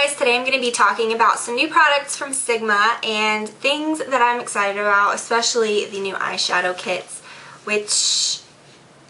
guys, today I'm going to be talking about some new products from Sigma and things that I'm excited about, especially the new eyeshadow kits, which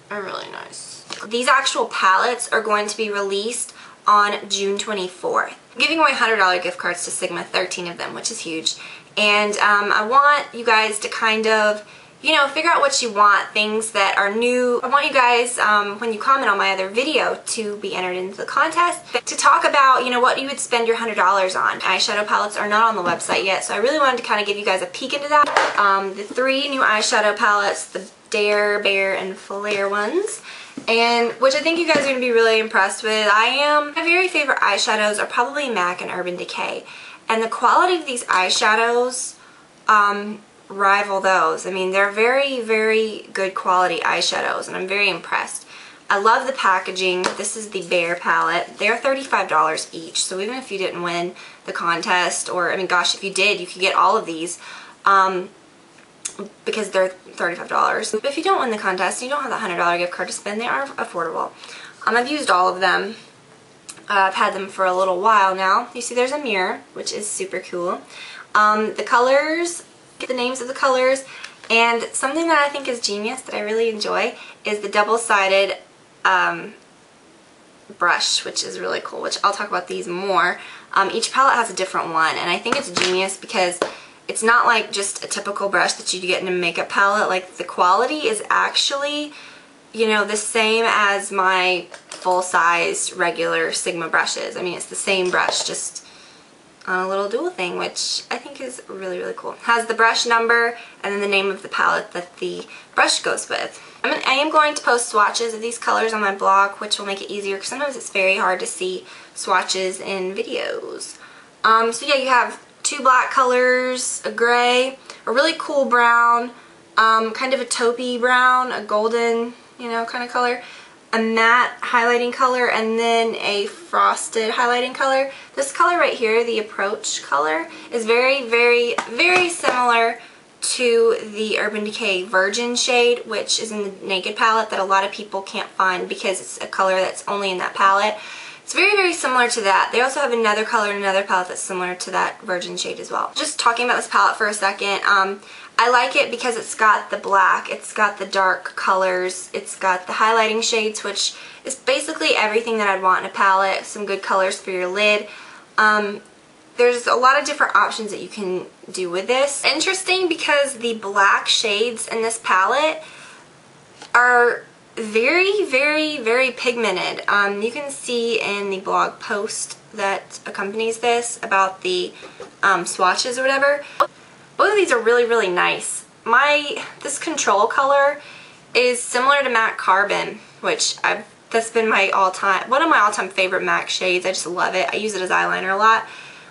are really nice. These actual palettes are going to be released on June 24th. I'm giving away $100 gift cards to Sigma, 13 of them, which is huge. And I want you guys to kind of, figure out what you want, things that are new. I want you guys, when you comment on my other video, to be entered into the contest, to talk about, what you would spend your $100 on. Eyeshadow palettes are not on the website yet, so I really wanted to kind of give you guys a peek into that. The three new eyeshadow palettes, the Dare, Bear, and Flare ones, and which I think you guys are going to be really impressed with. My very favorite eyeshadows are probably MAC and Urban Decay, and the quality of these eyeshadows rival those. I mean, they're very, very good quality eyeshadows, and I'm very impressed. I love the packaging. This is the Bear palette. They're $35 each, so even if you didn't win the contest, or, I mean, gosh, if you did, you could get all of these, because they're $35. But if you don't win the contest, you don't have the $100 gift card to spend, they are affordable. I've used all of them. I've had them for a little while now. You see there's a mirror, which is super cool. The colors, the names of the colors, and something that I think is genius that I really enjoy is the double-sided brush, which is really cool, which I'll talk about these more. Each palette has a different one, and I think it's genius because it's not like just a typical brush that you get in a makeup palette. Like, the quality is actually, the same as my full-size regular Sigma brushes. I mean, it's the same brush, just on a little dual thing, which I think is really, really cool. It has the brush number and then the name of the palette that the brush goes with. I am going to post swatches of these colors on my blog, which will make it easier because sometimes it's very hard to see swatches in videos. So yeah, you have two black colors, a gray, a really cool brown, kind of a taupey brown, a golden, kind of color, a matte highlighting color, and then a frosted highlighting color. This color right here, the Approach color, is very, very, very similar to the Urban Decay Virgin shade, which is in the Naked palette that a lot of people can't find because it's a color that's only in that palette. It's very, very similar to that. They also have another color in another palette that's similar to that Virgin shade as well. Just talking about this palette for a second, I like it because it's got the black, it's got the dark colors, it's got the highlighting shades, which is basically everything that I'd want in a palette. Some good colors for your lid. There's a lot of different options that you can do with this. Interesting because the black shades in this palette are very, very, very pigmented. You can see in the blog post that accompanies this about the swatches or whatever. Both of these are really, really nice. This Control color is similar to MAC Carbon, which that's been one of my all-time favorite MAC shades. I just love it. I use it as eyeliner a lot.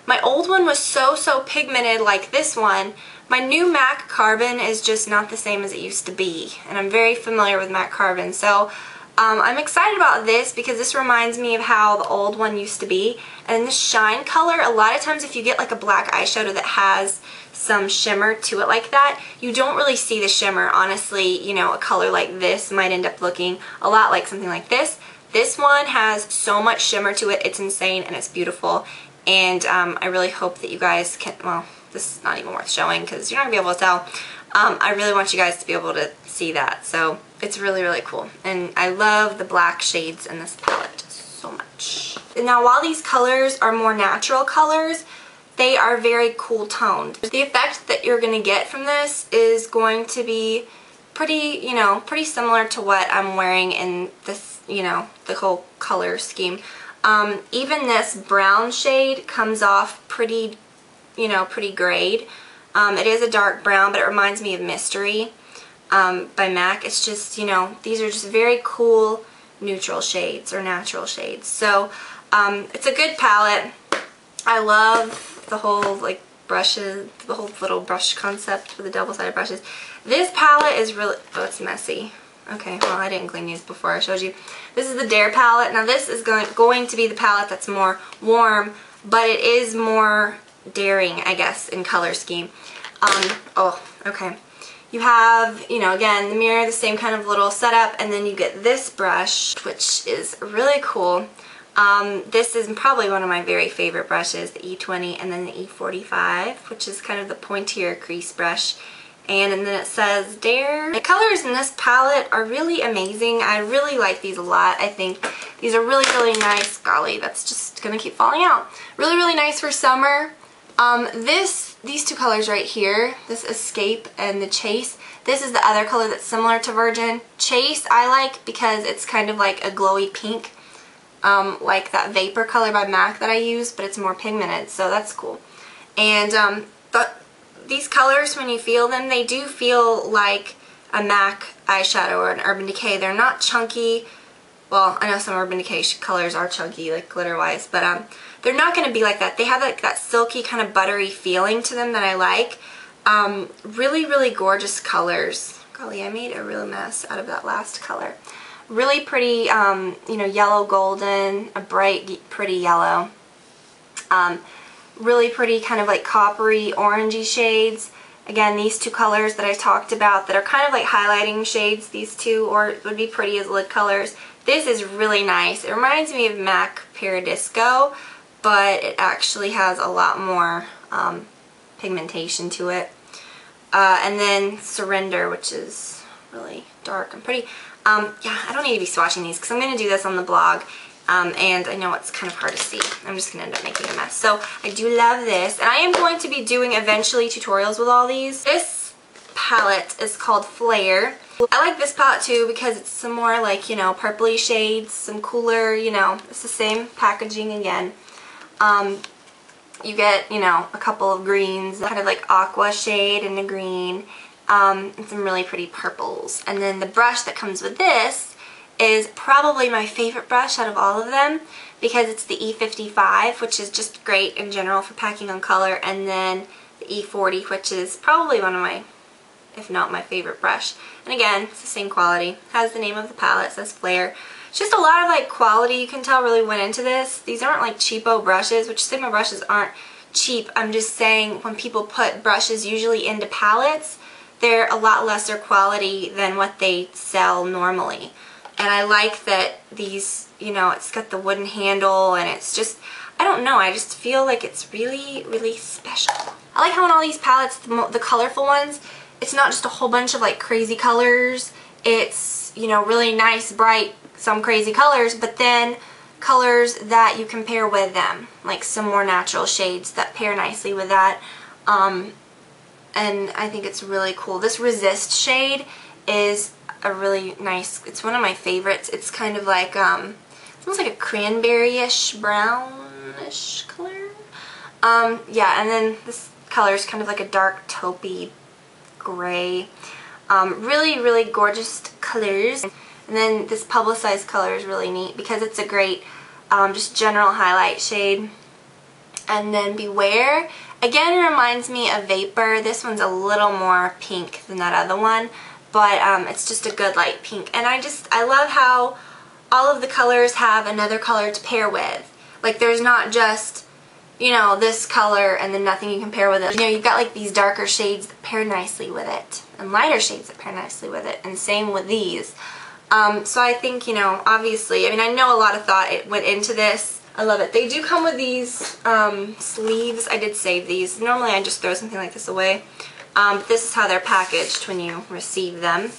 My old one was so pigmented like this one. My new MAC Carbon is just not the same as it used to be, and I'm very familiar with MAC Carbon, so I'm excited about this because this reminds me of how the old one used to be. And this Shine color, a lot of times if you get like a black eyeshadow that has some shimmer to it like that, you don't really see the shimmer. Honestly, a color like this might end up looking a lot like something like this. This one has so much shimmer to it, it's insane and it's beautiful, and I really hope that you guys can, well, this is not even worth showing because you're not going to be able to tell. I really want you guys to be able to see that, so it's really, really cool. And I love the black shades in this palette so much. And now, while these colors are more natural colors, they are very cool toned. The effect that you're going to get from this is going to be pretty, pretty similar to what I'm wearing in this, the whole color scheme. Even this brown shade comes off pretty, pretty grayed. It is a dark brown, but it reminds me of Mystery by MAC. It's just, these are just very cool neutral shades or natural shades. So it's a good palette. I love the whole like brushes, the whole little brush concept with the double-sided brushes. This palette is really, oh, it's messy. Okay, well, I didn't clean these before I showed you. This is the Dare palette. Now this is going to be the palette that's more warm, but it is more daring, I guess, in color scheme. Oh, okay. You have, again, the mirror, the same kind of little setup, and then you get this brush, which is really cool. This is probably one of my very favorite brushes, the E20 and then the E45, which is kind of the pointier crease brush. And then it says Dare. The colors in this palette are really amazing. I really like these a lot. I think these are really, really nice. Golly, that's just gonna keep falling out. Really, really nice for summer. These two colors right here, this Escape and the Chase, this is the other color that's similar to Virgin. Chase I like because it's kind of like a glowy pink, like that Vapor color by MAC that I use, but it's more pigmented, so that's cool. And these colors, when you feel them, they do feel like a MAC eyeshadow or an Urban Decay. They're not chunky. Well, I know some Urban Decay colors are chunky, like glitter-wise, but they're not going to be like that. They have like that silky kind of buttery feeling to them that I like. Really, really gorgeous colors. Golly, I made a real mess out of that last color. Really pretty, you know, yellow golden, a bright, pretty yellow. Really pretty kind of like coppery, orangey shades. Again, these two colors that I talked about that are kind of like highlighting shades, these two, or would be pretty as lid colors. This is really nice. It reminds me of MAC Paradisco, but it actually has a lot more pigmentation to it. And then Surrender, which is really dark and pretty. Yeah, I don't need to be swatching these because I'm going to do this on the blog. And I know it's kind of hard to see. I'm just going to end up making a mess. So I do love this. And I am going to be doing eventually tutorials with all these. This palette is called Flare. I like this palette too because it's some more like, you know, purpley shades, some cooler, you know, it's the same packaging again. You get, you know, a couple of greens, kind of like aqua shade and a green, and some really pretty purples. And then the brush that comes with this is probably my favorite brush out of all of them because it's the E55, which is just great in general for packing on color, and then the E40, which is probably one of my, if not my favorite brush. And again, it's the same quality. It has the name of the palette, it says Flare. It's just a lot of like quality you can tell really went into this. These aren't like cheapo brushes, which Sigma brushes aren't cheap. I'm just saying when people put brushes usually into palettes, they're a lot lesser quality than what they sell normally. And I like that these, you know, it's got the wooden handle and it's just, I don't know, I just feel like it's really, really special. I like how in all these palettes, the colorful ones, it's not just a whole bunch of like crazy colors. It's, you know, really nice, bright, some crazy colors, but then colors that you can pair with them. Like some more natural shades that pair nicely with that. And I think it's really cool. This Resist shade is a really nice, it's one of my favorites. It's kind of like, it's almost like a cranberry-ish, brownish color. Yeah, and then this color is kind of like a dark taupey gray. Really, really gorgeous colors. And then this publicized color is really neat because it's a great, just general highlight shade. And then Beware, again, it reminds me of Vapor. This one's a little more pink than that other one. But it's just a good light pink. And I love how all of the colors have another color to pair with. Like there's not just, you know, this color and then nothing you can pair with it. You know, you've got like these darker shades that pair nicely with it. And lighter shades that pair nicely with it. And same with these. So I think, you know, obviously, I mean, I know a lot of thought it went into this. I love it. They do come with these sleeves. I did save these. Normally I just throw something like this away. But this is how they're packaged when you receive them.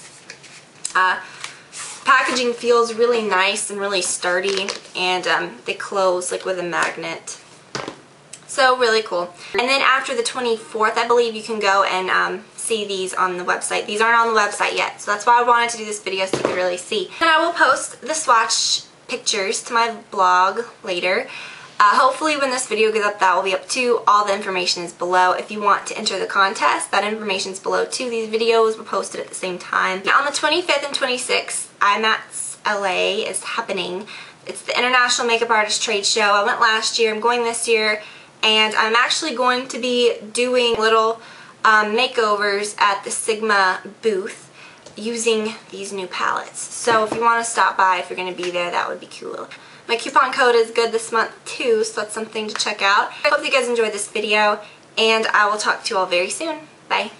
Packaging feels really nice and really sturdy, and they close like with a magnet. So really cool. And then after the 24th, I believe you can go and see these on the website. These aren't on the website yet, so that's why I wanted to do this video so you could really see. And I will post the swatch pictures to my blog later. Hopefully when this video goes up, that will be up too. All the information is below. If you want to enter the contest, that information is below too. These videos were posted at the same time. Now on the 25th and 26th, IMATS LA is happening. It's the International Makeup Artist Trade Show. I went last year, I'm going this year, and I'm actually going to be doing little makeovers at the Sigma booth using these new palettes. So if you want to stop by, if you're going to be there, that would be cool. My coupon code is good this month too, so that's something to check out. I hope you guys enjoyed this video, and I will talk to you all very soon. Bye.